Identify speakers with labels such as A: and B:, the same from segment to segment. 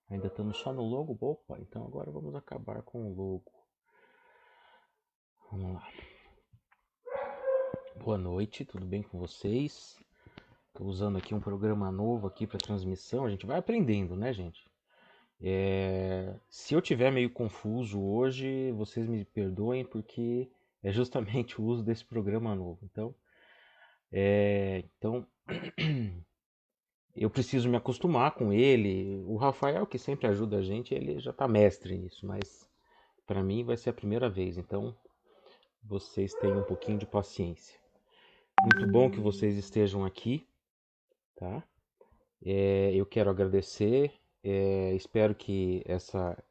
A: Ainda estamos só no logo? Opa, então agora vamos acabar com o logo. Vamos lá. Boa noite, tudo bem com vocês? Estou usando aqui um programa novo aqui para transmissão. A gente vai aprendendo, né, gente? Se eu tiver meio confuso hoje, vocês me perdoem porque é justamente o uso desse programa novo. Então eu preciso me acostumar com ele. O Rafael, que sempre ajuda a gente, ele já está mestre nisso, mas para mim vai ser a primeira vez. Então vocês tenham um pouquinho de paciência. Muito bom que vocês estejam aqui, tá? Eu quero agradecer. Espero que essa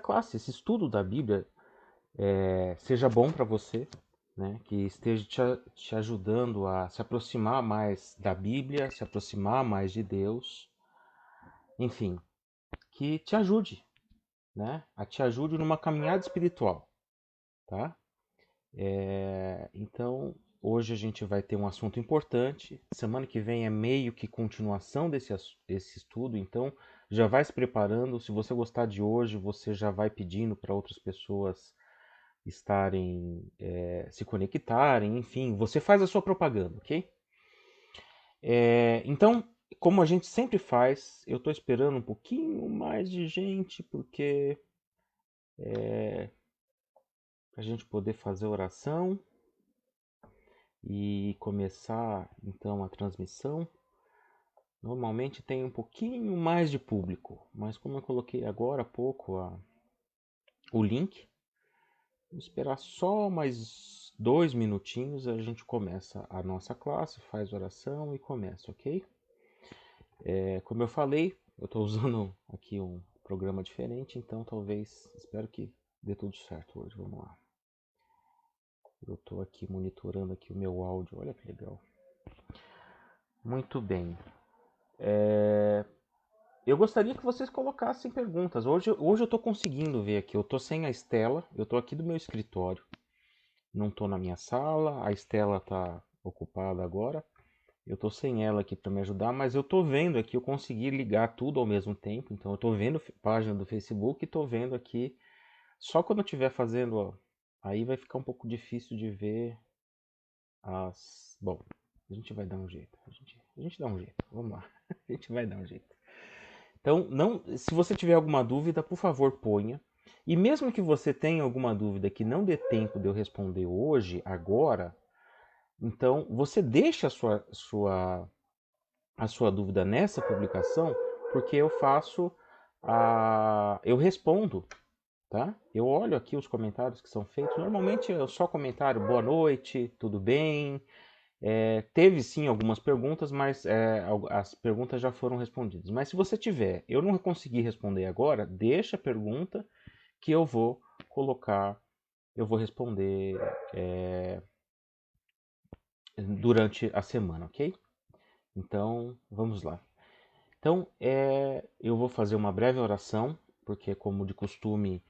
A: classe, esse estudo da Bíblia, seja bom para você, né? Que esteja te ajudando a se aproximar mais da Bíblia, se aproximar mais de Deus, enfim, que te ajude, né? Te ajude numa caminhada espiritual, tá? Então, hoje a gente vai ter um assunto importante. Semana que vem é meio que continuação desse estudo, então já vai se preparando. Se você gostar de hoje, você já vai pedindo para outras pessoas estarem, se conectarem, enfim, você faz a sua propaganda, ok? Então, como a gente sempre faz, eu estou esperando um pouquinho mais de gente, porque para a gente poder fazer oração e começar então a transmissão. Normalmente tem um pouquinho mais de público, mas como eu coloquei agora há pouco o link, vou esperar só mais 2 minutinhos, a gente começa a nossa classe, faz oração e começa, ok? Como eu falei, eu estou usando aqui um programa diferente, então talvez, espero que dê tudo certo hoje, vamos lá. Eu estou aqui monitorando aqui o meu áudio, olha que legal. Muito bem. Eu gostaria que vocês colocassem perguntas. Hoje eu estou conseguindo ver aqui. Eu estou sem a Estela. Eu estou aqui do meu escritório. Não estou na minha sala. A Estela está ocupada agora. Eu estou sem ela aqui para me ajudar, mas eu estou vendo aqui. Eu consegui ligar tudo ao mesmo tempo. Então eu estou vendo a página do Facebook e estou vendo aqui. Só quando eu estiver fazendo, ó, aí vai ficar um pouco difícil de ver as. Bom, a gente vai dar um jeito. A gente dá um jeito. Vamos lá. A gente vai dar um jeito. Então, não, se você tiver alguma dúvida, por favor, ponha. E mesmo que você tenha alguma dúvida que não dê tempo de eu responder hoje, agora, então você deixa a sua dúvida nessa publicação, porque eu respondo, tá? Eu olho aqui os comentários que são feitos. Normalmente é só comentário, boa noite, tudo bem, teve sim algumas perguntas, mas as perguntas já foram respondidas. Mas se você tiver, eu não consegui responder agora, deixa a pergunta que eu vou colocar, eu vou responder durante a semana, ok? Então, vamos lá. Então, eu vou fazer uma breve oração, porque como de costume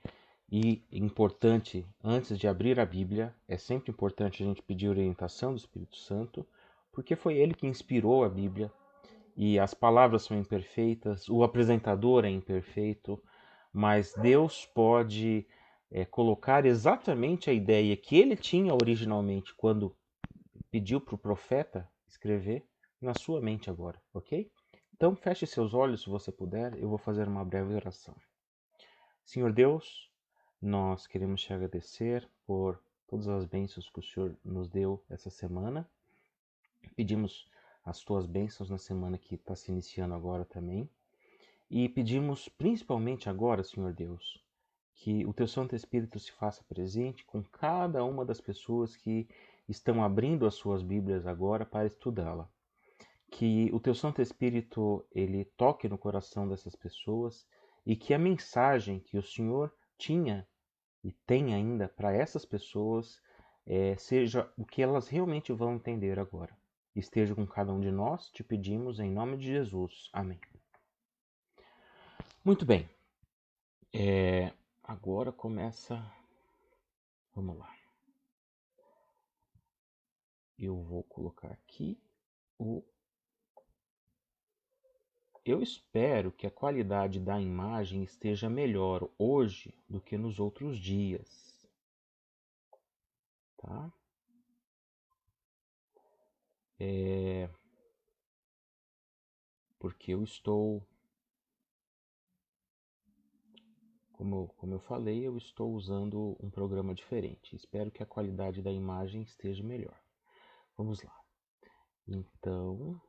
A: e importante, antes de abrir a Bíblia, é sempre importante a gente pedir orientação do Espírito Santo, porque foi ele que inspirou a Bíblia e as palavras são imperfeitas, o apresentador é imperfeito, mas Deus pode colocar exatamente a ideia que ele tinha originalmente quando pediu para o profeta escrever na sua mente agora, ok? Então feche seus olhos se você puder, eu vou fazer uma breve oração. Senhor Deus, nós queremos te agradecer por todas as bênçãos que o Senhor nos deu essa semana. Pedimos as tuas bênçãos na semana que está se iniciando agora também. E pedimos principalmente agora, Senhor Deus, que o teu Santo Espírito se faça presente com cada uma das pessoas que estão abrindo as suas Bíblias agora para estudá-la. Que o teu Santo Espírito ele toque no coração dessas pessoas e que a mensagem que o Senhor tinha e tem ainda para essas pessoas seja o que elas realmente vão entender agora. Esteja com cada um de nós, te pedimos em nome de Jesus. Amém. Muito bem. Agora começa. Vamos lá. Eu vou colocar aqui o eu espero que a qualidade da imagem esteja melhor hoje do que nos outros dias, tá? Porque eu estou, como eu falei, eu estou usando um programa diferente. Espero que a qualidade da imagem esteja melhor. Vamos lá. Então,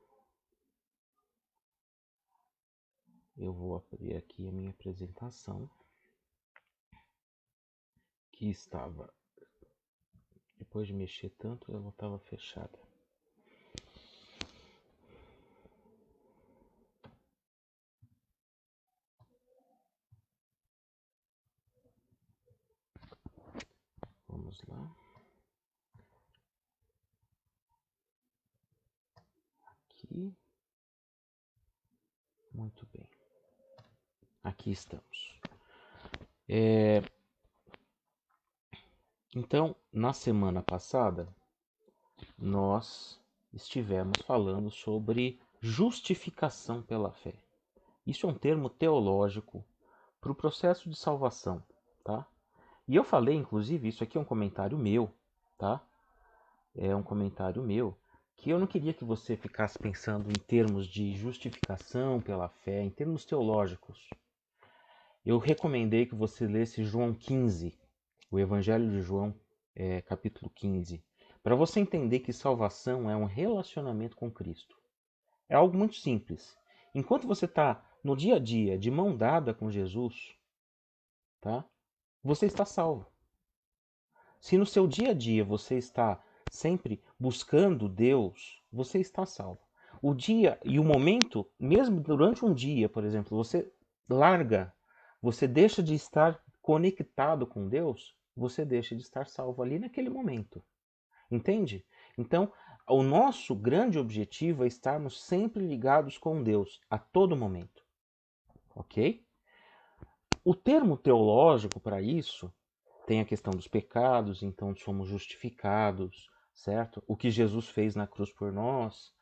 A: eu vou abrir aqui a minha apresentação, que estava, depois de mexer tanto, ela estava fechada. Vamos lá. Aqui. Muito bem. Aqui estamos. Então, na semana passada, nós estivemos falando sobre justificação pela fé. Isso é um termo teológico para o processo de salvação, tá? E eu falei, inclusive, isso aqui é um comentário meu, tá? É um comentário meu, que eu não queria que você ficasse pensando em termos de justificação pela fé, em termos teológicos. Eu recomendei que você lesse João 15, o Evangelho de João, capítulo 15, para você entender que salvação é um relacionamento com Cristo. É algo muito simples. Enquanto você está no dia a dia de mão dada com Jesus, tá? Você está salvo. Se no seu dia a dia você está sempre buscando Deus, você está salvo. O dia e o momento, mesmo durante um dia, por exemplo, você larga, você deixa de estar conectado com Deus, você deixa de estar salvo ali naquele momento. Entende? Então, o nosso grande objetivo é estarmos sempre ligados com Deus, a todo momento. Ok? O termo teológico para isso tem a questão dos pecados, então somos justificados, certo? O que Jesus fez na cruz por nós.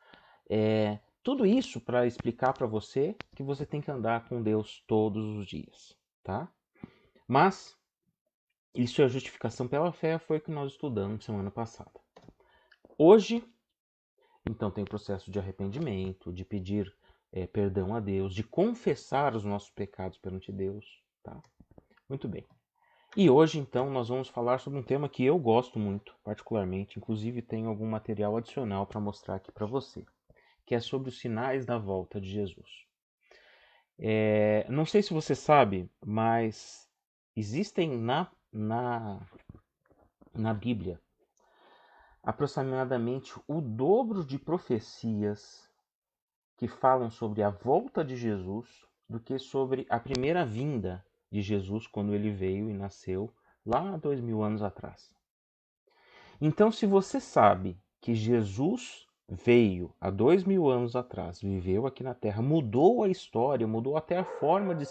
A: Tudo isso para explicar para você que você tem que andar com Deus todos os dias, tá? Mas isso é a justificação pela fé, foi o que nós estudamos semana passada. Hoje, então, tem o processo de arrependimento, de pedir perdão a Deus, de confessar os nossos pecados perante Deus, tá? Muito bem. E hoje, então, nós vamos falar sobre um tema que eu gosto muito, particularmente, inclusive tenho algum material adicional para mostrar aqui para você, que é sobre os sinais da volta de Jesus. Não sei se você sabe, mas existem na Bíblia aproximadamente o dobro de profecias que falam sobre a volta de Jesus do que sobre a primeira vinda de Jesus quando ele veio e nasceu lá há 2000 anos atrás. Então, se você sabe que Jesus veio há 2000 anos atrás, viveu aqui na Terra, mudou a história, mudou até a forma de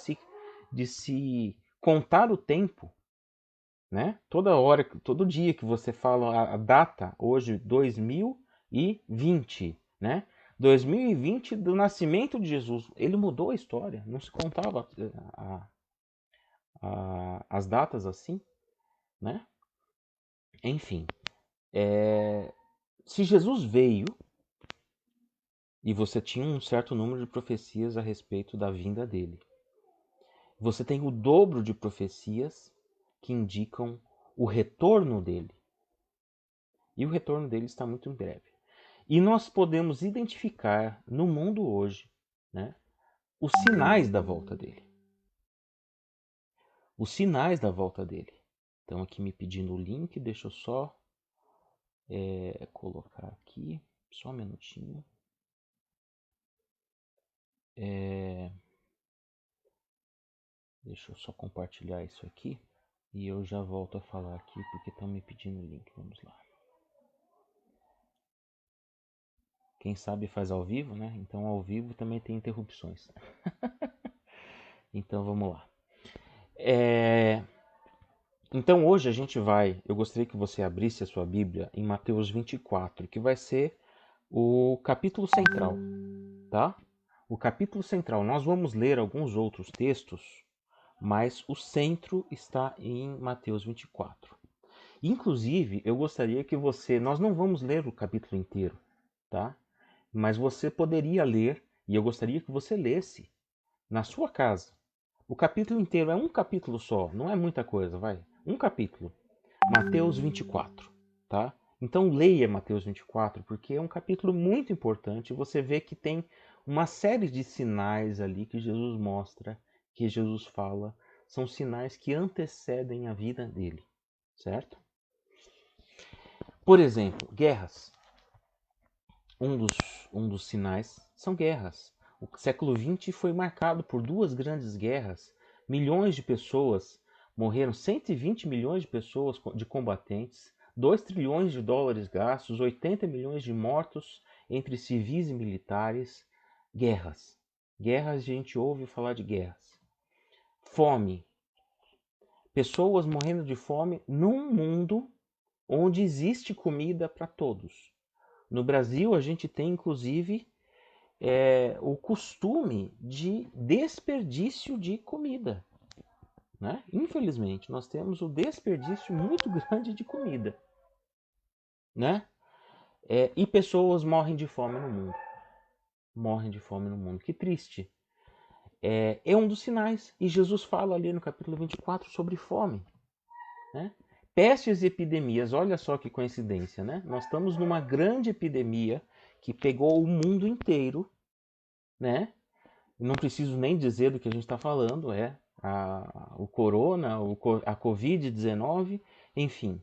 A: se contar o tempo, né? Toda hora, todo dia que você fala a data, hoje 2020, né? 2020 do nascimento de Jesus, ele mudou a história, não se contava as datas assim, né? Enfim, se Jesus veio e você tinha um certo número de profecias a respeito da vinda dele, você tem o dobro de profecias que indicam o retorno dele. E o retorno dele está muito em breve. E nós podemos identificar no mundo hoje, né, os sinais da volta dele. Os sinais da volta dele. Então aqui me pedindo o link, deixa eu só colocar aqui, só um minutinho. Deixa eu só compartilhar isso aqui e eu já volto a falar aqui porque estão me pedindo o link. Vamos lá. Quem sabe faz ao vivo, né? Então ao vivo também tem interrupções. Então vamos lá. Então hoje a gente vai, eu gostaria que você abrisse a sua Bíblia em Mateus 24, que vai ser o capítulo central, tá? o capítulo central. Nós vamos ler alguns outros textos, mas o centro está em Mateus 24. Inclusive, eu gostaria que você... Nós não vamos ler o capítulo inteiro, tá? Mas você poderia ler, e eu gostaria que você lesse na sua casa. O capítulo inteiro é um capítulo só, não é muita coisa, vai. Um capítulo. Mateus 24, tá? Então leia Mateus 24, porque é um capítulo muito importante. Você vê que tem uma série de sinais ali que Jesus mostra, que Jesus fala. São sinais que antecedem a vida dele, certo? Por exemplo, guerras. Um dos sinais são guerras. O século XX foi marcado por duas grandes guerras. Milhões de pessoas morreram, 120 milhões de pessoas de combatentes, 2 trilhões de dólares gastos, 80 milhões de mortos entre civis e militares. Guerras. Guerras, a gente ouve falar de guerras. Fome. Pessoas morrendo de fome num mundo onde existe comida para todos. No Brasil, a gente tem, inclusive, o costume de desperdício de comida. Né? Infelizmente, nós temos um desperdício muito grande de comida. Né? E pessoas morrem de fome no mundo. Morrem de fome no mundo. Que triste. É um dos sinais. E Jesus fala ali no capítulo 24 sobre fome. Né? Pestes e epidemias, olha só que coincidência, né? Nós estamos numa grande epidemia que pegou o mundo inteiro, né? Não preciso nem dizer do que a gente está falando, o corona, a Covid-19, enfim.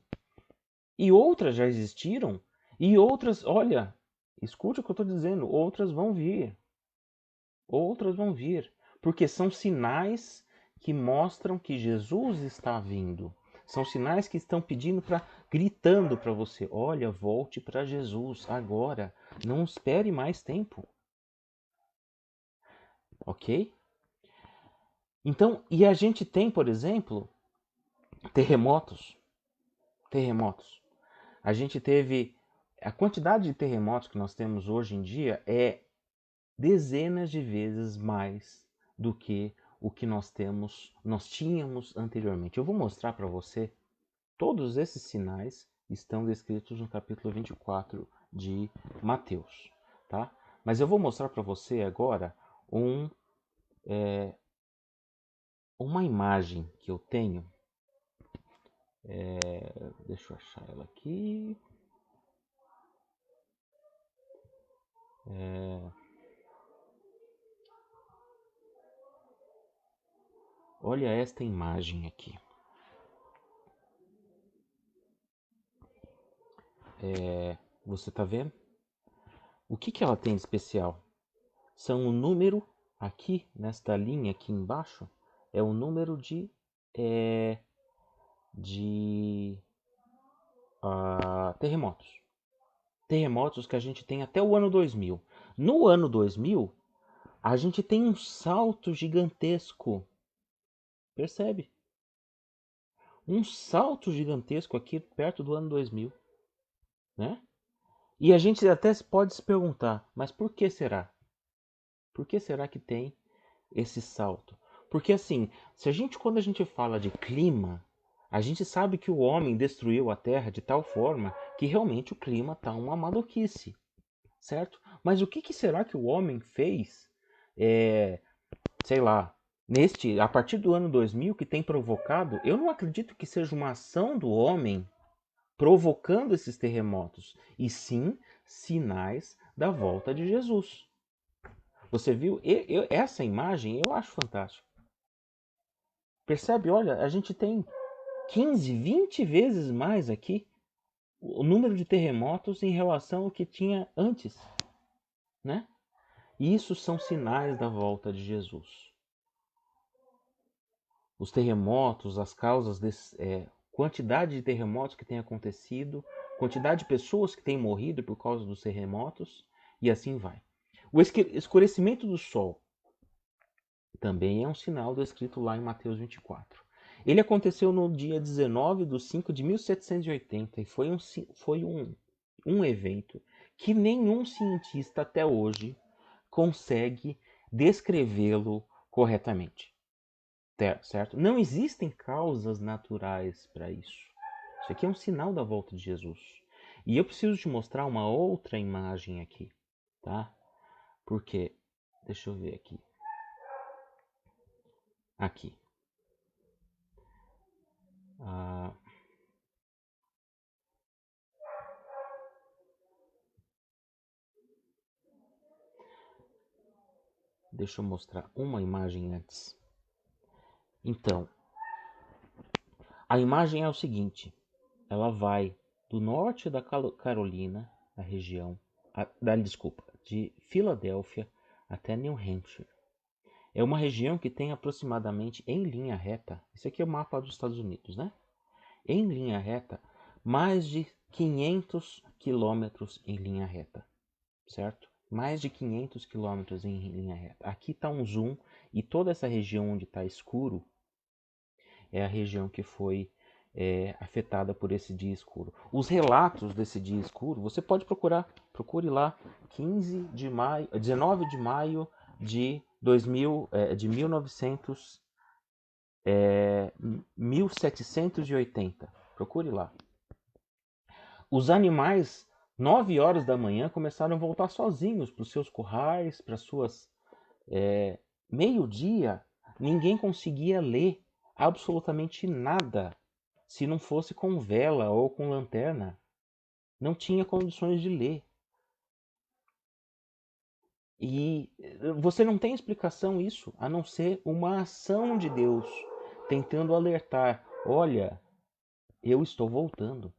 A: E outras já existiram, e outras, olha, escute o que eu estou dizendo, outras vão vir. Outras vão vir, porque são sinais que mostram que Jesus está vindo. São sinais que estão pedindo gritando para você, olha, volte para Jesus agora, não espere mais tempo. Ok? Então, e a gente tem, por exemplo, terremotos. Terremotos. A gente teve... A quantidade de terremotos que nós temos hoje em dia é dezenas de vezes mais do que o que nós tínhamos anteriormente. Eu vou mostrar para você, todos esses sinais estão descritos no capítulo 24 de Mateus, tá? Mas eu vou mostrar para você agora uma imagem que eu tenho. Deixa eu achar ela aqui. Olha esta imagem aqui. Você está vendo? O que ela tem de especial? São o número, aqui, nesta linha aqui embaixo, é o número de terremotos. Terremotos que a gente tem até o ano 2000. No ano 2000, a gente tem um salto gigantesco. Percebe? Um salto gigantesco aqui perto do ano 2000. Né? E a gente até pode se perguntar, mas por que será? Por que será que tem esse salto? Porque assim, quando a gente fala de clima, a gente sabe que o homem destruiu a Terra de tal forma que realmente o clima está uma maluquice, certo? Mas o que será que o homem fez, sei lá, a partir do ano 2000 que tem provocado? Eu não acredito que seja uma ação do homem provocando esses terremotos, e sim sinais da volta de Jesus. Você viu? Essa imagem eu acho fantástica. Percebe? Olha, a gente tem 15, 20 vezes mais aqui o número de terremotos em relação ao que tinha antes, né? E isso são sinais da volta de Jesus. Os terremotos, as causas, quantidade de terremotos que tem acontecido, quantidade de pessoas que têm morrido por causa dos terremotos, e assim vai. O escurecimento do sol também é um sinal descrito lá em Mateus 24. Ele aconteceu no dia 19 de 5 de 1780 e foi um evento que nenhum cientista até hoje consegue descrevê-lo corretamente, certo? Não existem causas naturais para isso. Isso aqui é um sinal da volta de Jesus. E eu preciso te mostrar uma outra imagem aqui, tá? Porque, deixa eu ver aqui. Aqui. Deixa eu mostrar uma imagem antes. Então, a imagem é o seguinte. Ela vai do norte da Carolina, a região, de Filadélfia até New Hampshire. É uma região que tem aproximadamente, em linha reta, esse aqui é o mapa dos Estados Unidos, né? Em linha reta, mais de 500 quilômetros em linha reta, certo? Mais de 500 quilômetros em linha reta. Aqui está um zoom e toda essa região onde está escuro é a região que foi afetada por esse dia escuro. Os relatos desse dia escuro, você pode procurar, procure lá 15 de maio, 19 de maio de 1780. Procure lá. Os animais, 9 horas da manhã, começaram a voltar sozinhos para os seus currais, para suas... meio-dia, ninguém conseguia ler absolutamente nada se não fosse com vela ou com lanterna. Não tinha condições de ler. E você não tem explicação isso, a não ser uma ação de Deus tentando alertar: olha, eu estou voltando.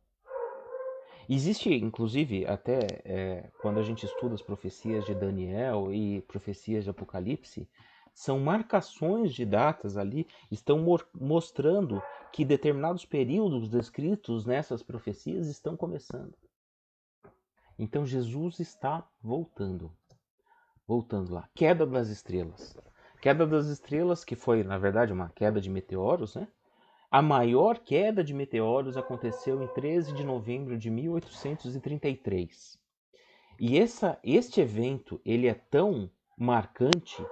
A: Existe, inclusive, até quando a gente estuda as profecias de Daniel e profecias de Apocalipse, são marcações de datas ali, estão mostrando que determinados períodos descritos nessas profecias estão começando. Então Jesus está voltando. Voltando lá. Queda das estrelas. Queda das estrelas, que foi, na verdade, uma queda de meteoros, né? A maior queda de meteoros aconteceu em 13 de novembro de 1833. E este evento, ele é tão marcante,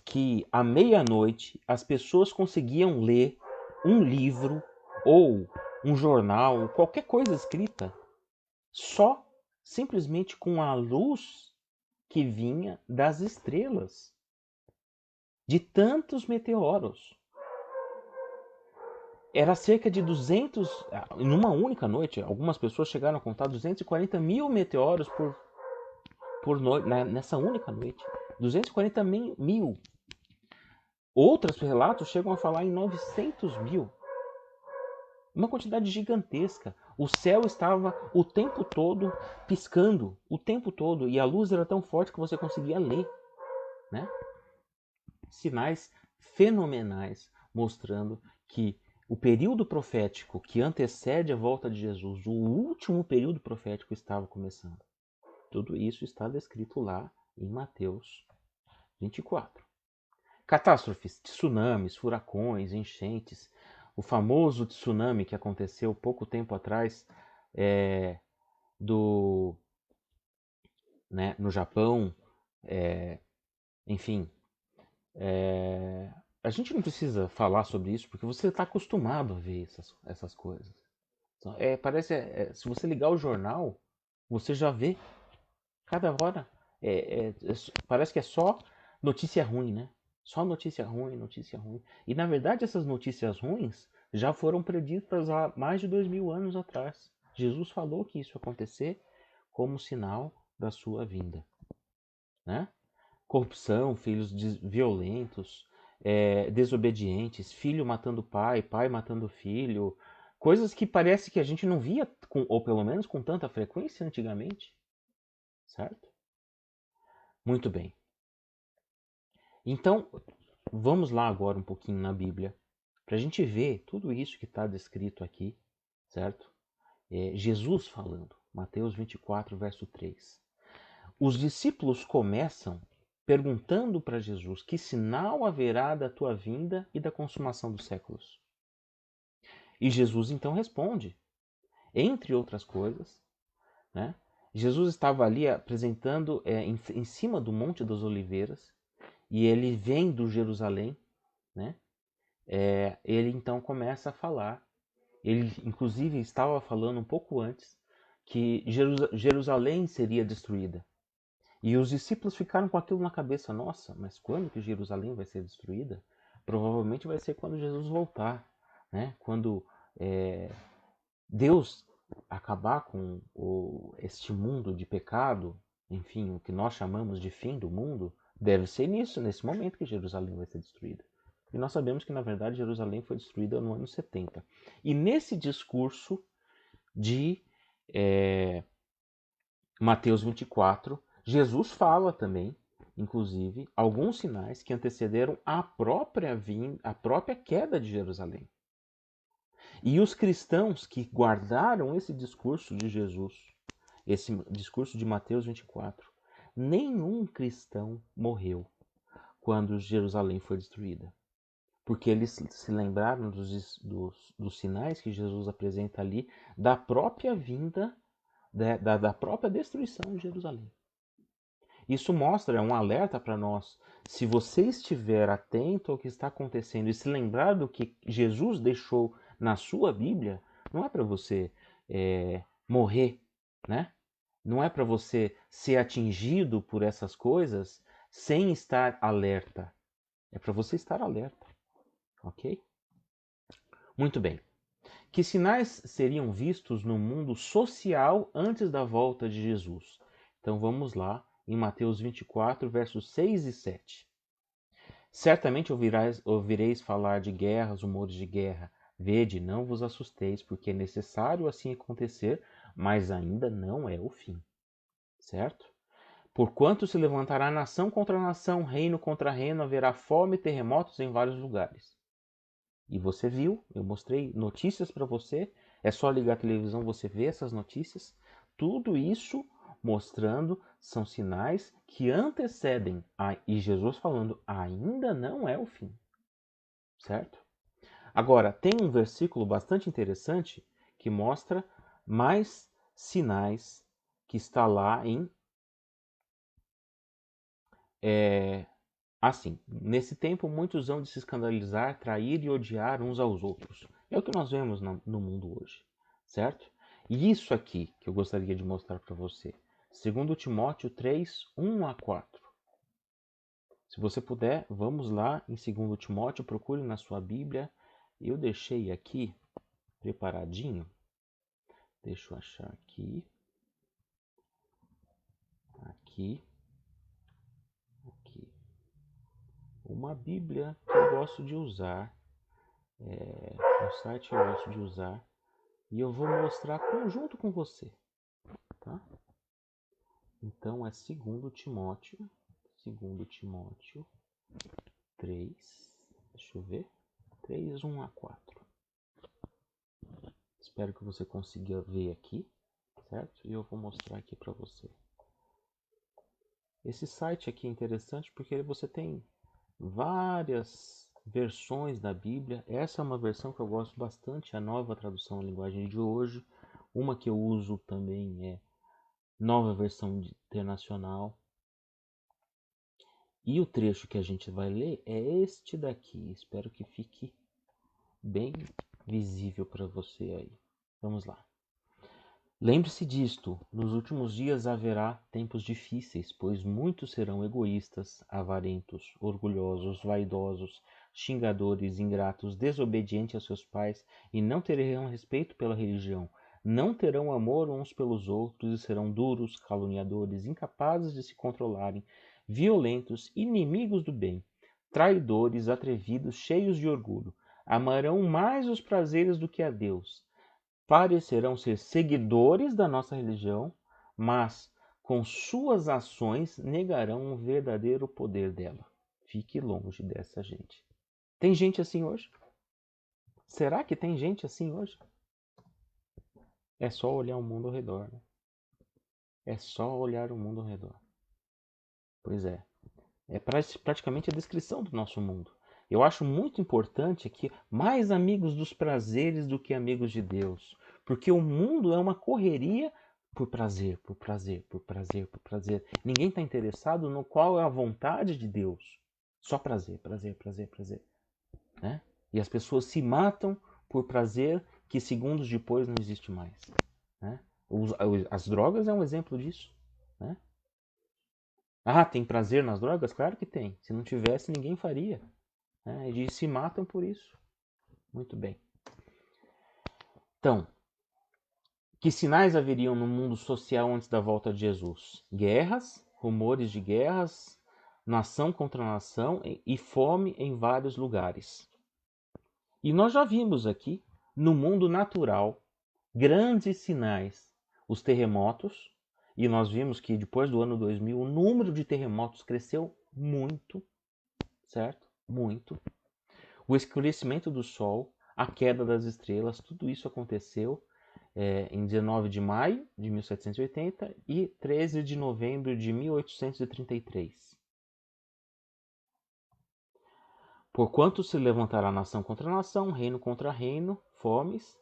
A: que à meia-noite as pessoas conseguiam ler um livro ou um jornal, qualquer coisa escrita, só simplesmente com a luz que vinha das estrelas, de tantos meteoros. Era cerca de 200, numa única noite, algumas pessoas chegaram a contar 240 mil meteoros por noite, nessa única noite. 240 mil. Outros relatos chegam a falar em 900 mil. Uma quantidade gigantesca. O céu estava o tempo todo piscando, o tempo todo, e a luz era tão forte que você conseguia ler, né? Sinais fenomenais mostrando que o período profético que antecede a volta de Jesus, o último período profético, estava começando. Tudo isso está descrito lá em Mateus 24. Catástrofes, tsunamis, furacões, enchentes. O famoso tsunami que aconteceu pouco tempo atrás no Japão, enfim. A gente não precisa falar sobre isso porque você está acostumado a ver essas coisas. Se você ligar o jornal, você já vê cada hora. Parece que é só notícia ruim, né? Só notícia ruim, notícia ruim. E na verdade essas notícias ruins já foram preditas há mais de 2000 anos atrás. Jesus falou que isso ia acontecer como sinal da sua vinda, né? Corrupção, filhos violentos, desobedientes, filho matando pai, pai matando filho, coisas que parece que a gente não via, ou pelo menos com tanta frequência antigamente, certo? Muito bem. Então, vamos lá agora um pouquinho na Bíblia, para a gente ver tudo isso que está descrito aqui, certo? Jesus falando, Mateus 24, verso 3. Os discípulos começam perguntando para Jesus que sinal haverá da tua vinda e da consumação dos séculos. E Jesus então responde, entre outras coisas, né? Jesus estava ali apresentando em cima do Monte das Oliveiras, e ele vem do Jerusalém, né? Ele então começa a falar. Ele, inclusive, estava falando um pouco antes que Jerusalém seria destruída. E os discípulos ficaram com aquilo na cabeça. Nossa, mas quando que Jerusalém vai ser destruída? Provavelmente vai ser quando Jesus voltar, né? Quando Deus acabar com este mundo de pecado, enfim, o que nós chamamos de fim do mundo, deve ser nesse momento que Jerusalém vai ser destruída. E nós sabemos que, na verdade, Jerusalém foi destruída no ano 70. E nesse discurso de Mateus 24, Jesus fala também, inclusive, alguns sinais que antecederam a própria queda de Jerusalém. E os cristãos que guardaram esse discurso de Jesus, esse discurso de Mateus 24, nenhum cristão morreu quando Jerusalém foi destruída. Porque eles se lembraram dos sinais que Jesus apresenta ali, da própria vinda, da própria destruição de Jerusalém. Isso mostra, é um alerta para nós. Se você estiver atento ao que está acontecendo e se lembrar do que Jesus deixou na sua Bíblia, não é para você morrer, né? Não é para você ser atingido por essas coisas sem estar alerta. É para você estar alerta, ok? Muito bem. Que sinais seriam vistos no mundo social antes da volta de Jesus? Então vamos lá em Mateus 24, versos 6 e 7. Certamente ouvireis falar de guerras, rumores de guerra. Vede, não vos assusteis, porque é necessário assim acontecer, mas ainda não é o fim. Certo? Porquanto se levantará nação contra nação, reino contra reino, haverá fome e terremotos em vários lugares. E você viu, eu mostrei notícias para você, é só ligar a televisão, você vê essas notícias. Tudo isso mostrando são sinais que antecedem, e Jesus falando, ainda não é o fim. Certo? Agora, tem um versículo bastante interessante que mostra mais sinais que está lá em assim, nesse tempo muitos hão de se escandalizar, trair e odiar uns aos outros. É o que nós vemos no mundo hoje, certo? E isso aqui que eu gostaria de mostrar para você. 2 Timóteo 3, 1 a 4. Se você puder, vamos lá em 2 Timóteo, procure na sua Bíblia. Eu deixei aqui preparadinho. Deixa eu achar aqui. Aqui. Uma Bíblia que eu gosto de usar. Um site que eu gosto de usar. E eu vou mostrar junto com você. Tá? Então é 2 Timóteo. 2 Timóteo 3. Deixa eu ver. 3, 1 a 4. Espero que você consiga ver aqui. Certo? E eu vou mostrar aqui para você. Esse site aqui é interessante porque você tem várias versões da Bíblia. Essa é uma versão que eu gosto bastante, a Nova Tradução à Linguagem de Hoje. Uma que eu uso também é Nova Versão Internacional. E o trecho que a gente vai ler é este daqui. Espero que fique bem visível para você aí. Vamos lá. Lembre-se disto, nos últimos dias haverá tempos difíceis, pois muitos serão egoístas, avarentos, orgulhosos, vaidosos, xingadores, ingratos, desobedientes a seus pais e não terão respeito pela religião. Não terão amor uns pelos outros e serão duros, caluniadores, incapazes de se controlarem, violentos, inimigos do bem, traidores, atrevidos, cheios de orgulho. Amarão mais os prazeres do que a Deus. Parecerão ser seguidores da nossa religião, mas com suas ações negarão o verdadeiro poder dela. Fique longe dessa gente. Tem gente assim hoje? Será que tem gente assim hoje? É só olhar o mundo ao redor, né? É só olhar o mundo ao redor. Pois é. É praticamente a descrição do nosso mundo. Eu acho muito importante aqui, mais amigos dos prazeres do que amigos de Deus. Porque o mundo é uma correria por prazer, por prazer, por prazer, por prazer. Ninguém está interessado no qual é a vontade de Deus. Só prazer, prazer, prazer, prazer. Né? E as pessoas se matam por prazer que segundos depois não existe mais. Né? As drogas é um exemplo disso. Né? Ah, tem prazer nas drogas? Claro que tem. Se não tivesse, ninguém faria. Né? E se matam por isso. Muito bem. Então, que sinais haveriam no mundo social antes da volta de Jesus? Guerras, rumores de guerras, nação contra nação e fome em vários lugares. E nós já vimos aqui, no mundo natural, grandes sinais. Os terremotos, e nós vimos que depois do ano 2000 o número de terremotos cresceu muito, certo? Muito. O escurecimento do Sol, a queda das estrelas, tudo isso aconteceu em 19 de maio de 1780 e 13 de novembro de 1833. Porquanto se levantará nação contra nação, reino contra reino, fomes.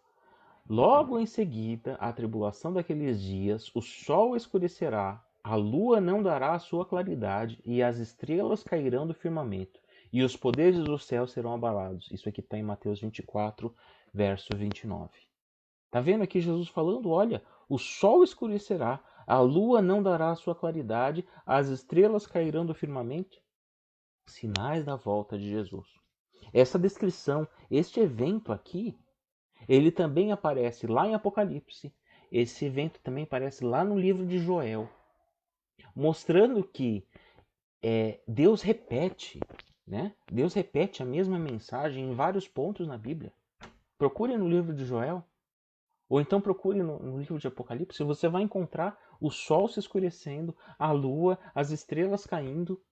A: Logo em seguida, a tribulação daqueles dias, o sol escurecerá, a lua não dará a sua claridade, e as estrelas cairão do firmamento, e os poderes do céu serão abalados. Isso aqui está em Mateus 24, verso 29. Está vendo aqui Jesus falando? Olha, o sol escurecerá, a lua não dará a sua claridade, as estrelas cairão do firmamento. Sinais da volta de Jesus. Essa descrição, este evento aqui, ele também aparece lá em Apocalipse. Esse evento também aparece lá no livro de Joel, mostrando que Deus repete, né? Deus repete a mesma mensagem em vários pontos na Bíblia. Procure no livro de Joel, ou então procure no livro de Apocalipse, você vai encontrar o sol se escurecendo, a lua, as estrelas caindo,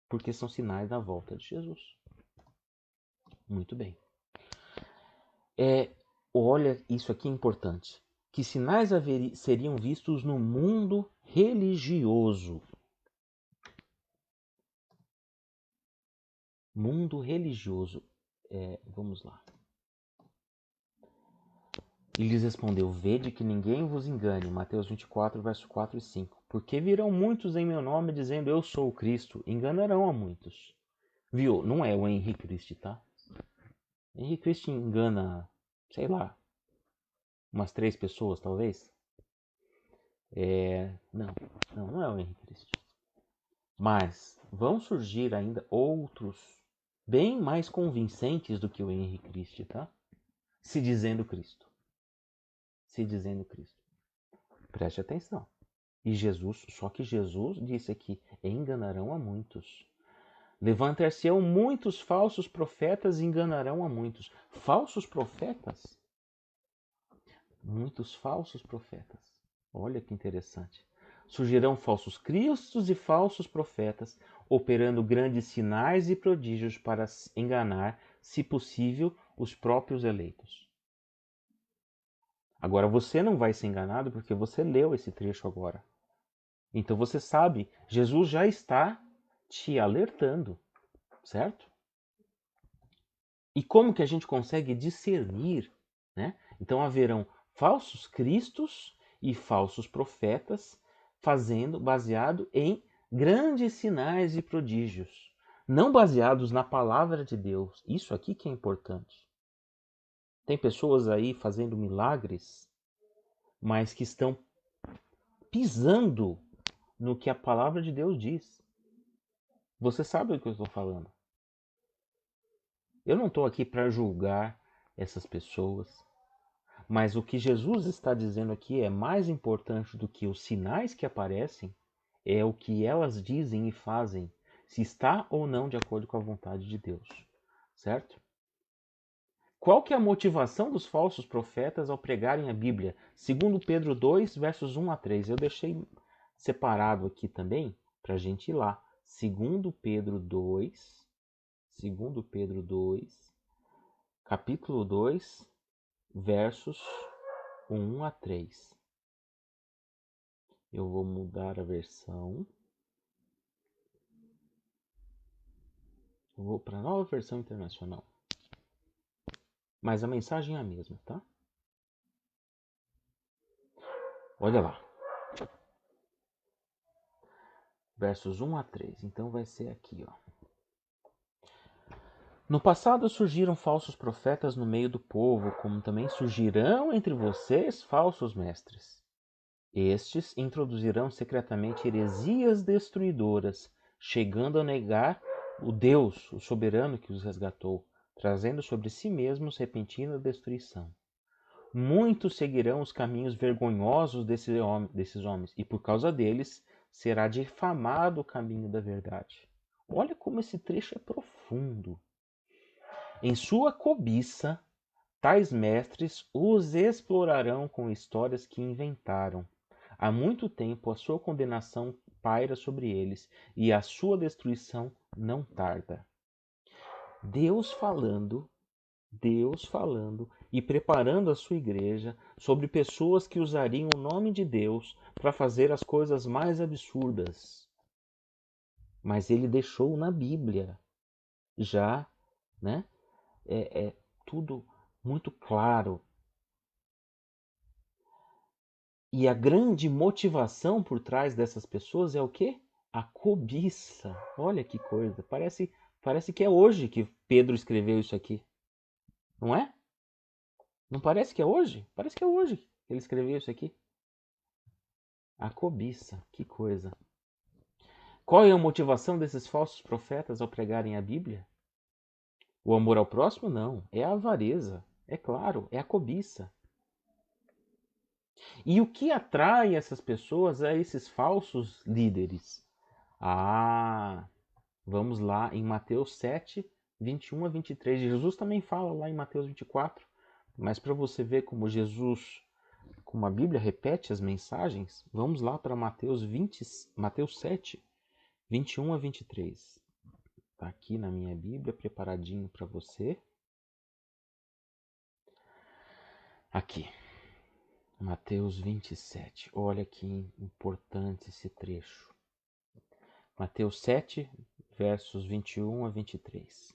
A: porque são sinais da volta de Jesus. Muito bem. Olha, isso aqui é importante. Que sinais seriam vistos no mundo religioso? Mundo religioso. Vamos lá. E lhes respondeu: Vede que ninguém vos engane. Mateus 24, verso 4 e 5. Porque virão muitos em meu nome dizendo eu sou o Cristo. Enganarão a muitos. Viu? Não é o Henri Cristo, tá? Henri Cristo engana, sei lá, umas 3 pessoas, talvez. Não é o Henri Cristo. Mas vão surgir ainda outros bem mais convincentes do que o Henri Cristo, tá? Se dizendo Cristo. Se dizendo Cristo. Preste atenção. E Jesus, só que Jesus disse aqui, enganarão a muitos. Levantar-se-ão muitos falsos profetas e enganarão a muitos. Falsos profetas? Muitos falsos profetas. Olha que interessante. Surgirão falsos cristos e falsos profetas, operando grandes sinais e prodígios para enganar, se possível, os próprios eleitos. Agora, você não vai ser enganado porque você leu esse trecho agora. Então você sabe, Jesus já está te alertando, certo? E como que a gente consegue discernir, né? Então haverão falsos cristos e falsos profetas baseado em grandes sinais e prodígios, não baseados na palavra de Deus. Isso aqui que é importante. Tem pessoas aí fazendo milagres, mas que estão pisando no que a palavra de Deus diz. Você sabe do que eu estou falando. Eu não estou aqui para julgar essas pessoas, mas o que Jesus está dizendo aqui é mais importante do que os sinais que aparecem, é o que elas dizem e fazem, se está ou não de acordo com a vontade de Deus, certo? Qual que é a motivação dos falsos profetas ao pregarem a Bíblia? Segundo Pedro 2, versos 1 a 3. Eu deixei separado aqui também para a gente ir lá. Segundo Pedro 2, capítulo 2, versos 1 a 3. Eu vou mudar a versão. Eu vou para a nova versão internacional. Mas a mensagem é a mesma, tá? Olha lá. Versos 1 a 3. Então vai ser aqui, ó. No passado surgiram falsos profetas no meio do povo, como também surgirão entre vocês falsos mestres. Estes introduzirão secretamente heresias destruidoras, chegando a negar o Deus, o soberano que os resgatou, trazendo sobre si mesmos repentina destruição. Muitos seguirão os caminhos vergonhosos desses homens, e por causa deles será difamado o caminho da verdade. Olha como esse trecho é profundo. Em sua cobiça, tais mestres os explorarão com histórias que inventaram. Há muito tempo a sua condenação paira sobre eles, e a sua destruição não tarda. Deus falando Deus falando e preparando a sua igreja sobre pessoas que usariam o nome de Deus para fazer as coisas mais absurdas. Mas ele deixou na Bíblia já, né? É tudo muito claro. E a grande motivação por trás dessas pessoas é o quê? A cobiça. Olha que coisa. Parece que é hoje que Pedro escreveu isso aqui. Não é? Não parece que é hoje? Parece que é hoje que ele escreveu isso aqui. A cobiça, que coisa. Qual é a motivação desses falsos profetas ao pregarem a Bíblia? O amor ao próximo? Não. É a avareza. É claro, é a cobiça. E o que atrai essas pessoas a esses falsos líderes? Ah, vamos lá em Mateus 7, 21 a 23. Jesus também fala lá em Mateus 24. Mas para você ver como a Bíblia repete as mensagens, vamos lá para Mateus 7, 21 a 23. Está aqui na minha Bíblia, preparadinho para você. Aqui, Mateus 27. Olha que importante esse trecho. Mateus 7, versos 21 a 23.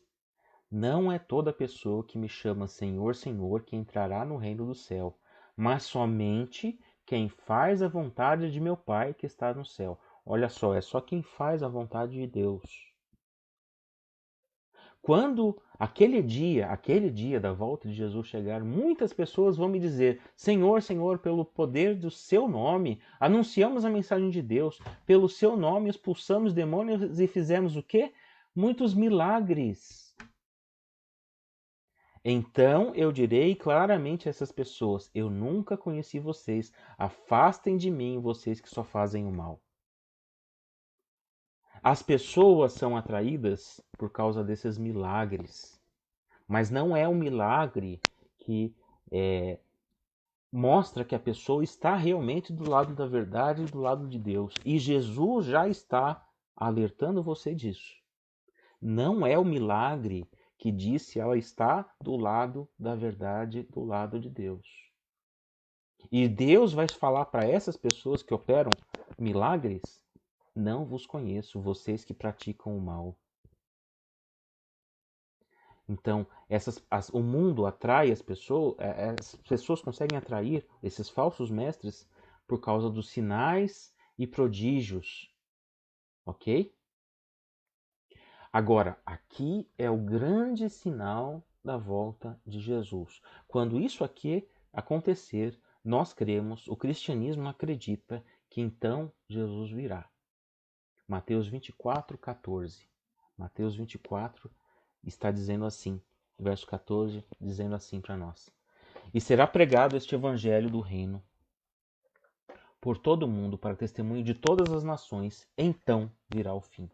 A: Não é toda pessoa que me chama Senhor, Senhor que entrará no reino do céu, mas somente quem faz a vontade de meu Pai que está no céu. Olha só, é só quem faz a vontade de Deus. Quando aquele dia da volta de Jesus chegar, muitas pessoas vão me dizer: Senhor, Senhor, pelo poder do seu nome, anunciamos a mensagem de Deus, pelo seu nome expulsamos demônios e fizemos o quê? Muitos milagres. Então eu direi claramente a essas pessoas: eu nunca conheci vocês, afastem de mim vocês que só fazem o mal. As pessoas são atraídas por causa desses milagres. Mas não é um milagre que mostra que a pessoa está realmente do lado da verdade e do lado de Deus. E Jesus já está alertando você disso. Não é o milagre que diz se ela está do lado da verdade, do lado de Deus. E Deus vai falar para essas pessoas que operam milagres: não vos conheço, vocês que praticam o mal. Então, o mundo atrai as pessoas conseguem atrair esses falsos mestres por causa dos sinais e prodígios, ok? Agora, aqui é o grande sinal da volta de Jesus. Quando isso aqui acontecer, nós cremos, o cristianismo acredita que então Jesus virá. Mateus 24, 14. Mateus 24 está dizendo assim, verso 14, dizendo assim para nós: E será pregado este evangelho do reino por todo o mundo para testemunho de todas as nações, então virá o fim.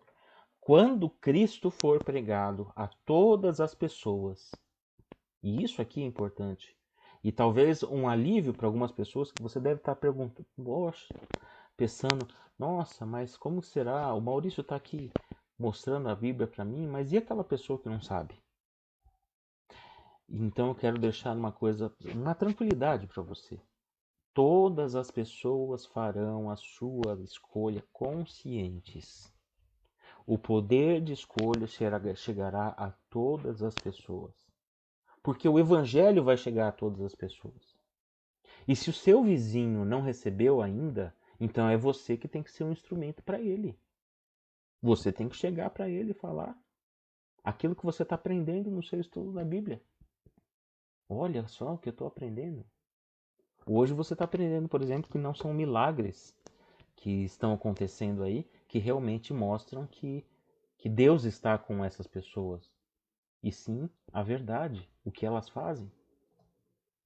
A: Quando Cristo for pregado a todas as pessoas, e isso aqui é importante, e talvez um alívio para algumas pessoas que você deve estar perguntando, poxa, pensando, nossa, mas como será? O Maurício está aqui mostrando a Bíblia para mim, mas e aquela pessoa que não sabe? Então eu quero deixar uma tranquilidade para você. Todas as pessoas farão a sua escolha conscientes. O poder de escolha chegará a todas as pessoas. Porque o evangelho vai chegar a todas as pessoas. E se o seu vizinho não recebeu ainda, então é você que tem que ser um instrumento para ele. Você tem que chegar para ele e falar aquilo que você está aprendendo no seu estudo da Bíblia. Olha só o que eu estou aprendendo. Hoje você está aprendendo, por exemplo, que não são milagres que estão acontecendo aí que realmente mostram que Deus está com essas pessoas. E sim a verdade, o que elas fazem.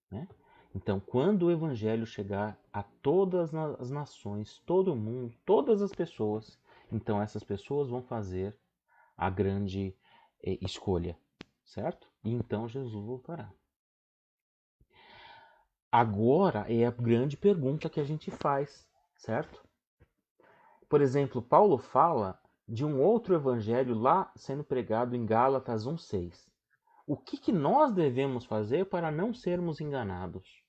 A: Né? Então, quando o evangelho chegar a todas as nações, todo mundo, todas as pessoas, então essas pessoas vão fazer a grande escolha, certo? E então Jesus voltará. Agora é a grande pergunta que a gente faz, certo? Por exemplo, Paulo fala de um outro evangelho lá sendo pregado em Gálatas 1:6. O que nós devemos fazer para não sermos enganados?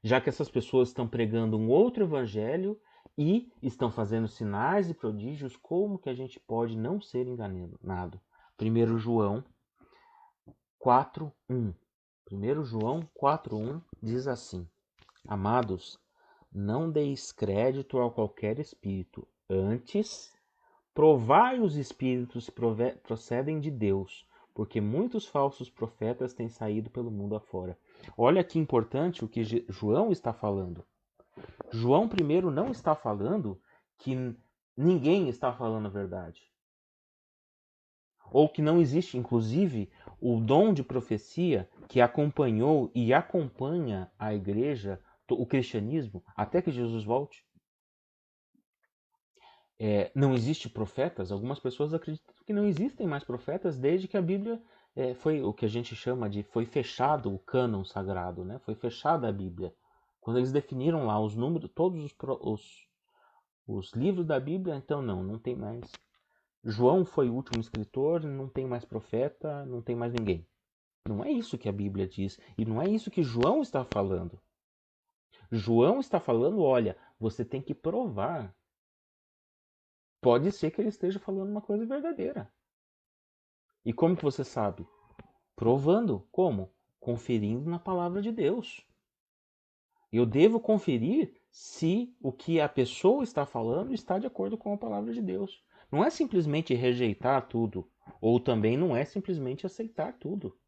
A: Já que essas pessoas estão pregando um outro evangelho e estão fazendo sinais e prodígios, como que a gente pode não ser enganado? 1 João 4:1. 1 João 4:1 diz assim: Amados, não deis crédito a qualquer espírito, antes provai os espíritos procedem de Deus, porque muitos falsos profetas têm saído pelo mundo afora. Olha que importante o que João está falando. João primeiro não está falando que ninguém está falando a verdade. Ou que não existe, inclusive, o dom de profecia que acompanhou e acompanha a igreja, o cristianismo, até que Jesus volte. Não existe profetas? Algumas pessoas acreditam que não existem mais profetas desde que a Bíblia foi o que a gente chama de foi fechado o cânon sagrado, né? Foi fechada a Bíblia. Quando eles definiram lá os números, todos os livros da Bíblia, então não tem mais. João foi o último escritor, não tem mais profeta, não tem mais ninguém. Não é isso que a Bíblia diz e não é isso que João está falando. João está falando, olha, você tem que provar. Pode ser que ele esteja falando uma coisa verdadeira. E como que você sabe? Provando. Como? Conferindo na palavra de Deus. Eu devo conferir se o que a pessoa está falando está de acordo com a palavra de Deus. Não é simplesmente rejeitar tudo, ou também não é simplesmente aceitar tudo.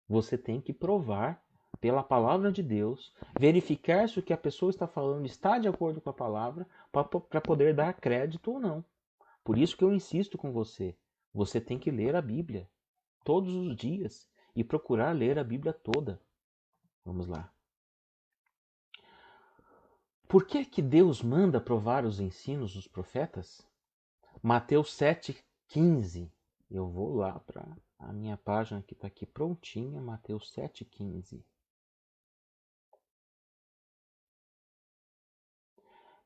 A: Você tem que provar pela palavra de Deus, verificar se o que a pessoa está falando está de acordo com a palavra, para poder dar crédito ou não. Por isso que eu insisto com você. Você tem que ler a Bíblia todos os dias e procurar ler a Bíblia toda. Vamos lá. Por que que Deus manda provar os ensinos dos profetas? Mateus 7,15. Eu vou lá para a minha página que está aqui prontinha, Mateus 7,15.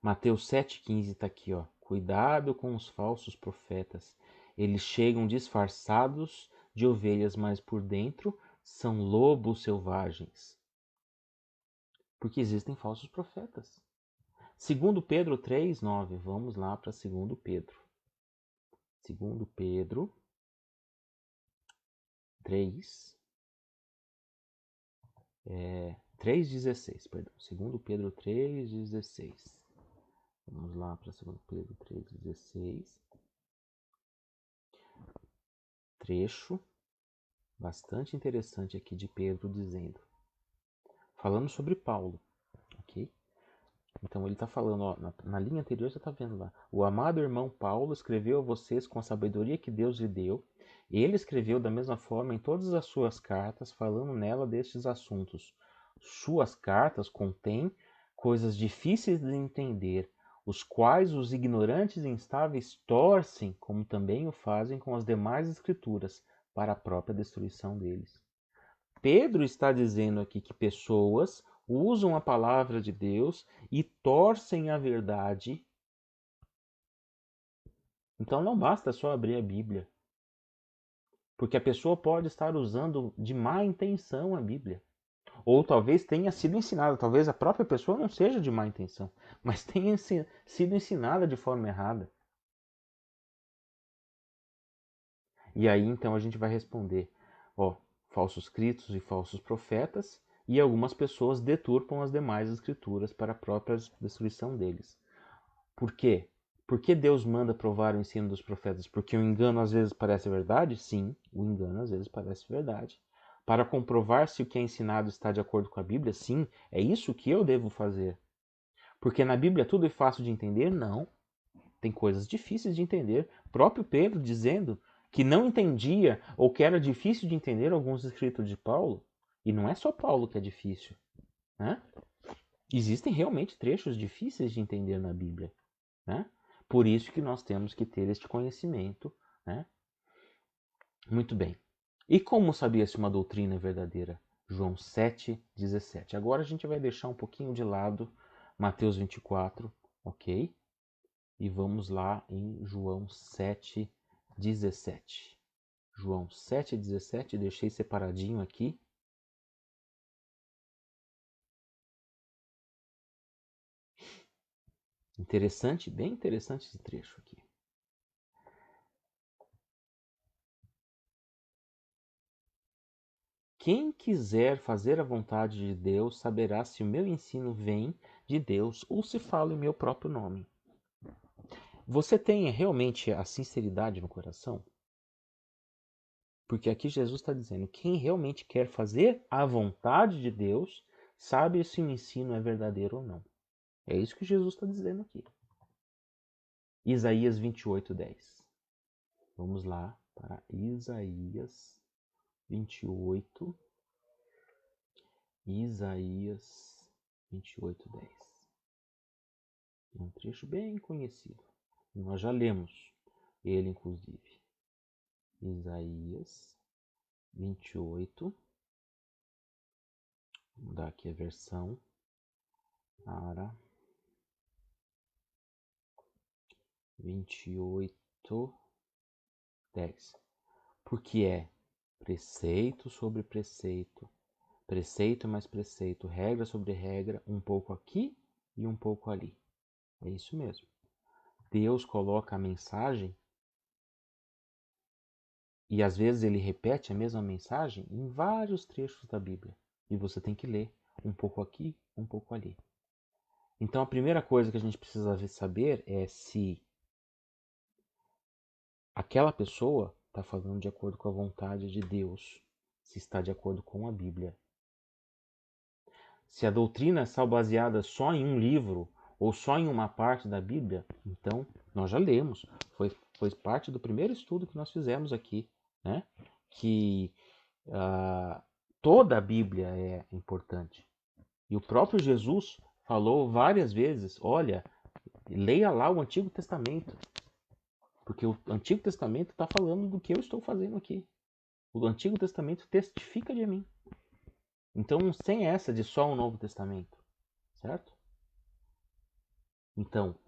A: Mateus 7,15 está aqui, ó. Cuidado com os falsos profetas. Eles chegam disfarçados de ovelhas, mas por dentro são lobos selvagens. Porque existem falsos profetas. Segundo Pedro 3:9. Vamos lá para segundo Pedro. Segundo Pedro 3, 3:16, perdão. Segundo Pedro 3:16. Vamos lá para segundo Pedro 3:16. Trecho bastante interessante aqui de Pedro dizendo, falando sobre Paulo, ok? Então ele está falando, ó, na linha anterior você está vendo lá. O amado irmão Paulo escreveu a vocês com a sabedoria que Deus lhe deu. Ele escreveu da mesma forma em todas as suas cartas, falando nela destes assuntos. Suas cartas contêm coisas difíceis de entender, os quais os ignorantes e instáveis torcem, como também o fazem com as demais escrituras, para a própria destruição deles. Pedro está dizendo aqui que pessoas usam a palavra de Deus e torcem a verdade. Então não basta só abrir a Bíblia. Porque a pessoa pode estar usando de má intenção a Bíblia. Ou talvez tenha sido ensinada, talvez a própria pessoa não seja de má intenção, mas tenha sido ensinada de forma errada. E aí então a gente vai responder, ó, falsos cristos e falsos profetas, e algumas pessoas deturpam as demais escrituras para a própria destruição deles. Por quê? Por que Deus manda provar o ensino dos profetas? Porque o engano às vezes parece verdade? Sim, o engano às vezes parece verdade. Para comprovar se o que é ensinado está de acordo com a Bíblia? Sim, é isso que eu devo fazer. Porque na Bíblia tudo é fácil de entender? Não. Tem coisas difíceis de entender. O próprio Pedro dizendo que não entendia ou que era difícil de entender alguns escritos de Paulo. E não é só Paulo que é difícil, né? Existem realmente trechos difíceis de entender na Bíblia, né? Por isso que nós temos que ter este conhecimento, né? Muito bem. E como sabia se uma doutrina é verdadeira? João 7,17. Agora a gente vai deixar um pouquinho de lado Mateus 24, ok? E vamos lá em João 7,17. João 7,17, deixei separadinho aqui. Interessante, bem interessante esse trecho aqui. Quem quiser fazer a vontade de Deus saberá se o meu ensino vem de Deus ou se falo em meu próprio nome. Você tem realmente a sinceridade no coração? Porque aqui Jesus está dizendo: quem realmente quer fazer a vontade de Deus sabe se o ensino é verdadeiro ou não. É isso que Jesus está dizendo aqui. Isaías 28:10. Vamos lá para Isaías 28. Isaías 28:10. É um trecho bem conhecido. Nós já lemos ele, inclusive. Isaías 28. Vou mudar aqui a versão para 28:10. Porque é preceito sobre preceito, preceito mais preceito, regra sobre regra, um pouco aqui e um pouco ali. É isso mesmo. Deus coloca a mensagem e às vezes ele repete a mesma mensagem em vários trechos da Bíblia. E você tem que ler um pouco aqui, um pouco ali. Então a primeira coisa que a gente precisa saber é se aquela pessoa está falando de acordo com a vontade de Deus, se está de acordo com a Bíblia. Se a doutrina está baseada só em um livro ou só em uma parte da Bíblia, então nós já lemos. Foi parte do primeiro estudo que nós fizemos aqui, né? Que toda a Bíblia é importante. E o próprio Jesus falou várias vezes: olha, leia lá o Antigo Testamento. Porque o Antigo Testamento está falando do que eu estou fazendo aqui. O Antigo Testamento testifica de mim. Então, sem essa de só o Novo Testamento, certo? Então,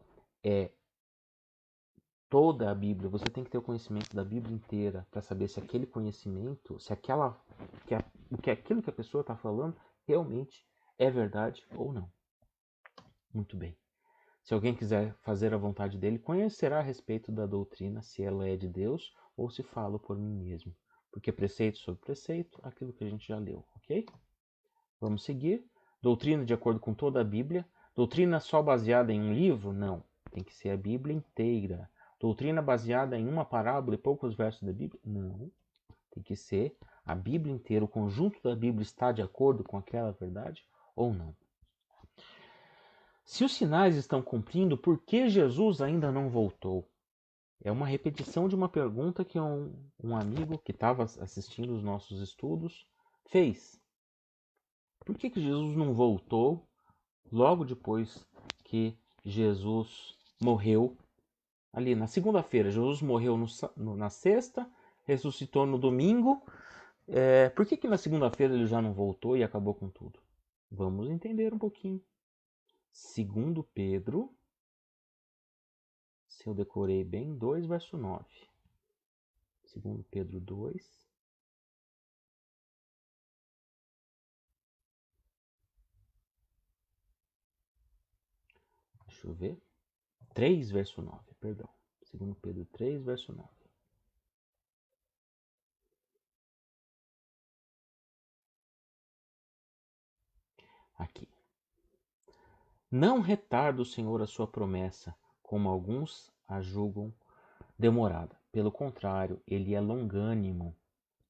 A: toda a Bíblia, você tem que ter o conhecimento da Bíblia inteira para saber se aquele conhecimento, se aquilo que a pessoa está falando realmente é verdade ou não. Muito bem. Se alguém quiser fazer a vontade dele, conhecerá a respeito da doutrina, se ela é de Deus ou se falo por mim mesmo. Porque preceito sobre preceito, aquilo que a gente já leu, ok? Vamos seguir. Doutrina de acordo com toda a Bíblia. Doutrina só baseada em um livro? Não. Tem que ser a Bíblia inteira. Doutrina baseada em uma parábola e poucos versos da Bíblia? Não. Tem que ser a Bíblia inteira. O conjunto da Bíblia está de acordo com aquela verdade ou não? Se os sinais estão cumprindo, por que Jesus ainda não voltou? É uma repetição de uma pergunta que um amigo que estava assistindo os nossos estudos fez. Por que Jesus não voltou logo depois que Jesus morreu? Ali na segunda-feira, Jesus morreu na sexta, ressuscitou no domingo. Por que na segunda-feira ele já não voltou e acabou com tudo? Vamos entender um pouquinho. Segundo Pedro, se eu decorei bem, 2, verso 9. Segundo Pedro 2. Deixa eu ver. 3, verso 9, perdão. Segundo Pedro 3, verso 9. aqui. Não retarda o Senhor a sua promessa, como alguns a julgam demorada. Pelo contrário, ele é longânimo.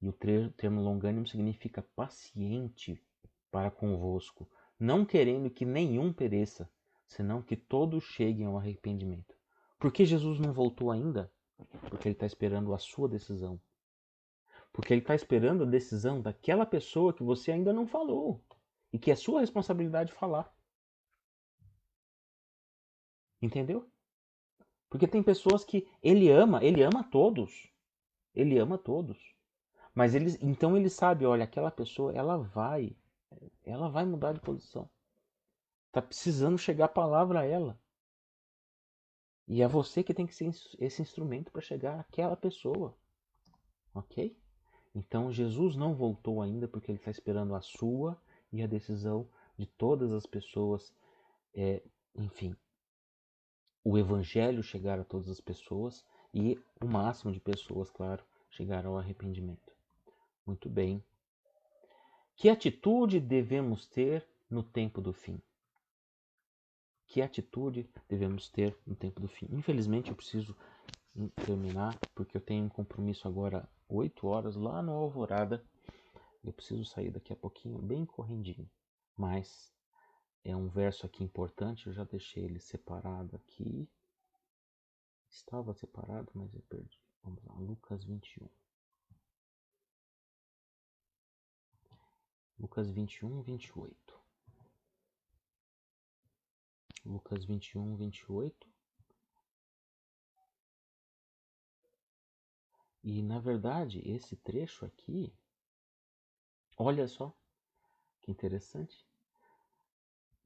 A: E o termo longânimo significa paciente para convosco, não querendo que nenhum pereça, senão que todos cheguem ao arrependimento. Por que Jesus não voltou ainda? Porque ele está esperando a sua decisão. Porque ele está esperando a decisão daquela pessoa que você ainda não falou. E que é sua responsabilidade falar. Entendeu? Porque tem pessoas que ele ama todos. Ele ama todos. Mas então ele sabe, olha, aquela pessoa, ela vai mudar de posição. Tá precisando chegar a palavra a ela. E é você que tem que ser esse instrumento para chegar àquela pessoa. Ok? Então Jesus não voltou ainda porque ele está esperando a sua e a decisão de todas as pessoas. Enfim, o evangelho chegar a todas as pessoas e o máximo de pessoas, claro, chegar ao arrependimento. Muito bem. Que atitude devemos ter no tempo do fim? Que atitude devemos ter no tempo do fim? Infelizmente eu preciso terminar porque eu tenho um compromisso agora 8 horas lá no Alvorada. Eu preciso sair daqui a pouquinho, bem correndinho. Mas é um verso aqui importante, eu já deixei ele separado aqui. Estava separado, mas eu perdi. Vamos lá, Lucas 21. Lucas 21, 28. Lucas 21, 28. E na verdade, esse trecho aqui, olha só que interessante.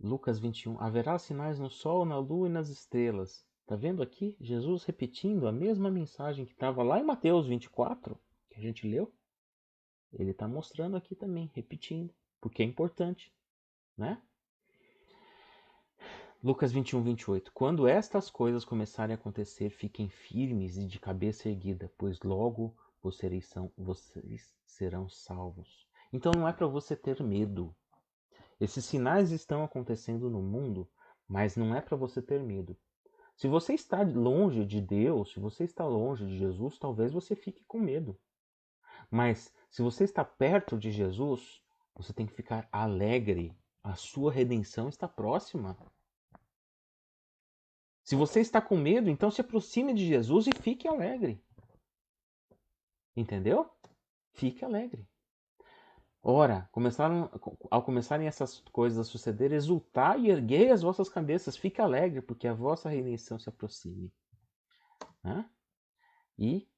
A: Lucas 21. Haverá sinais no sol, na lua e nas estrelas. Tá vendo aqui? Jesus repetindo a mesma mensagem que estava lá em Mateus 24, que a gente leu. Ele está mostrando aqui também, repetindo, porque é importante, né? Lucas 21, 28. Quando estas coisas começarem a acontecer, fiquem firmes e de cabeça erguida, pois logo vocês serão salvos. Então não é para você ter medo. Esses sinais estão acontecendo no mundo, mas não é para você ter medo. Se você está longe de Deus, se você está longe de Jesus, talvez você fique com medo. Mas se você está perto de Jesus, você tem que ficar alegre. A sua redenção está próxima. Se você está com medo, então se aproxime de Jesus e fique alegre. Entendeu? Fique alegre. Ora, ao começarem essas coisas a suceder, exultai e erguei as vossas cabeças, fique alegre, porque a vossa redenção se aproxime. Né? E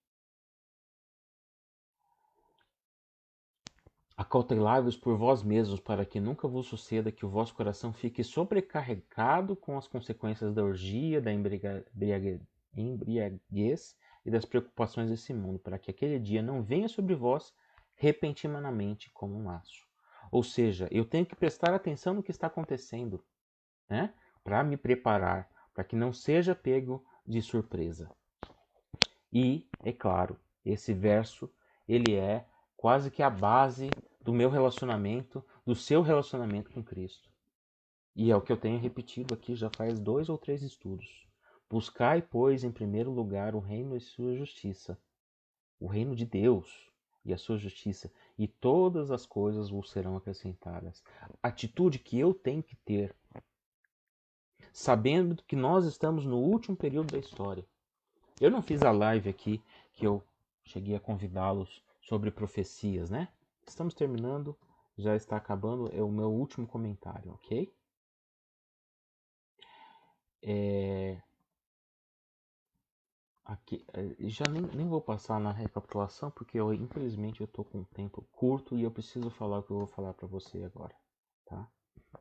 A: acautelai-vos por vós mesmos, para que nunca vos suceda que o vosso coração fique sobrecarregado com as consequências da orgia, da embriaguez e das preocupações desse mundo, para que aquele dia não venha sobre vós repentinamente como um laço. Ou seja, eu tenho que prestar atenção no que está acontecendo, né? Para me preparar, para que não seja pego de surpresa. E, é claro, esse verso, ele é quase que a base do meu relacionamento, do seu relacionamento com Cristo. E é o que eu tenho repetido aqui já faz 2 ou 3 estudos. Buscai, pois, em primeiro lugar o reino e sua justiça, o reino de Deus e a sua justiça, e todas as coisas vos serão acrescentadas. Atitude que eu tenho que ter, sabendo que nós estamos no último período da história. Eu não fiz a live aqui que eu cheguei a convidá-los sobre profecias, né? Estamos terminando, já está acabando, é o meu último comentário, ok? Aqui, já nem vou passar na recapitulação, porque infelizmente eu estou com um tempo curto e eu preciso falar o que eu vou falar para você agora, tá?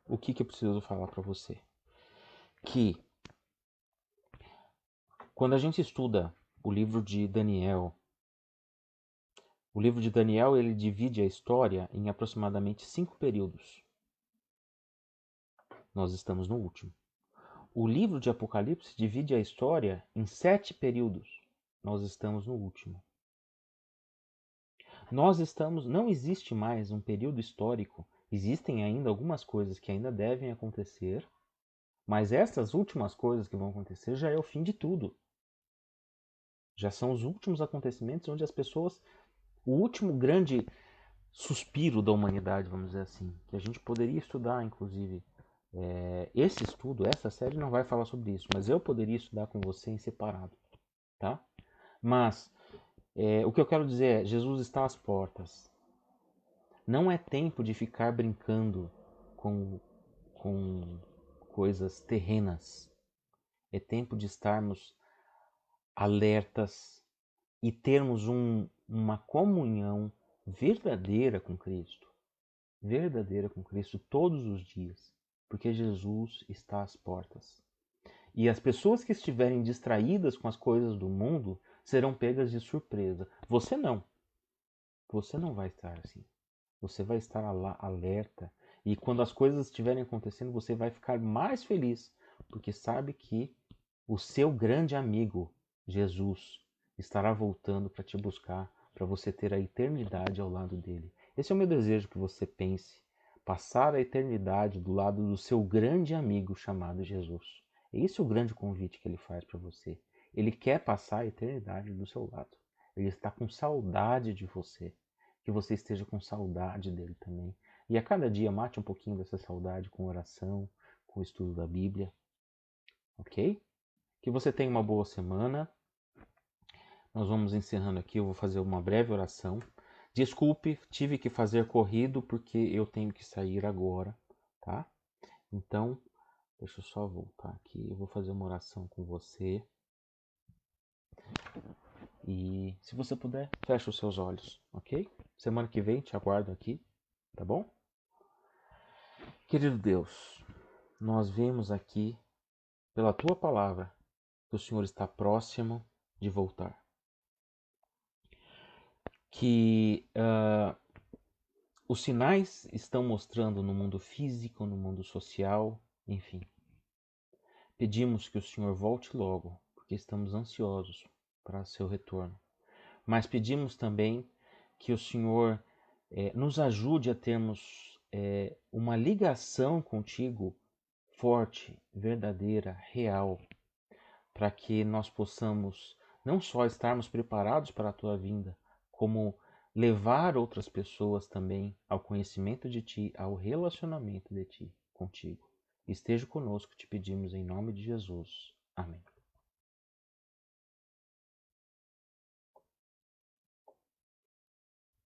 A: O que eu preciso falar para você? Que quando a gente estuda o livro de Daniel, ele divide a história em aproximadamente 5 períodos. Nós estamos no último. O livro de Apocalipse divide a história em 7 períodos. Nós estamos no último. Não existe mais um período histórico Existem ainda algumas coisas que ainda devem acontecer, mas essas últimas coisas que vão acontecer já é o fim de tudo. Já são os últimos acontecimentos onde as pessoas, o último grande suspiro da humanidade, vamos dizer assim, que a gente poderia estudar, inclusive. Esse estudo, essa série não vai falar sobre isso, mas eu poderia estudar com você em separado, tá? Mas o que eu quero dizer é, Jesus está às portas. Não é tempo de ficar brincando com coisas terrenas. É tempo de estarmos alertas e termos uma comunhão verdadeira com Cristo. Verdadeira com Cristo todos os dias. Porque Jesus está às portas. E as pessoas que estiverem distraídas com as coisas do mundo serão pegas de surpresa. Você não. Você não vai estar assim. Você vai estar alerta. E quando as coisas estiverem acontecendo, você vai ficar mais feliz. Porque sabe que o seu grande amigo, Jesus, estará voltando para te buscar, para você ter a eternidade ao lado dele. Esse é o meu desejo, que você pense. Passar a eternidade do lado do seu grande amigo chamado Jesus. Esse é o grande convite que ele faz para você. Ele quer passar a eternidade do seu lado. Ele está com saudade de você. Que você esteja com saudade dele também. E a cada dia mate um pouquinho dessa saudade com oração, com o estudo da Bíblia. Ok? Que você tenha uma boa semana. Nós vamos encerrando aqui. Eu vou fazer uma breve oração. Desculpe, tive que fazer corrido porque eu tenho que sair agora, tá? Então, deixa eu só voltar aqui. Eu vou fazer uma oração com você. E se você puder, feche os seus olhos, ok? Semana que vem te aguardo aqui, tá bom? Querido Deus, nós vemos aqui, pela tua palavra, que o Senhor está próximo de voltar. Que os sinais estão mostrando no mundo físico, no mundo social, enfim. Pedimos que o Senhor volte logo, porque estamos ansiosos para seu retorno. Mas pedimos também que o Senhor nos ajude a termos uma ligação contigo forte, verdadeira, real, para que nós possamos não só estarmos preparados para a tua vinda, como levar outras pessoas também ao conhecimento de ti, ao relacionamento de ti contigo. Esteja conosco, te pedimos em nome de Jesus. Amém.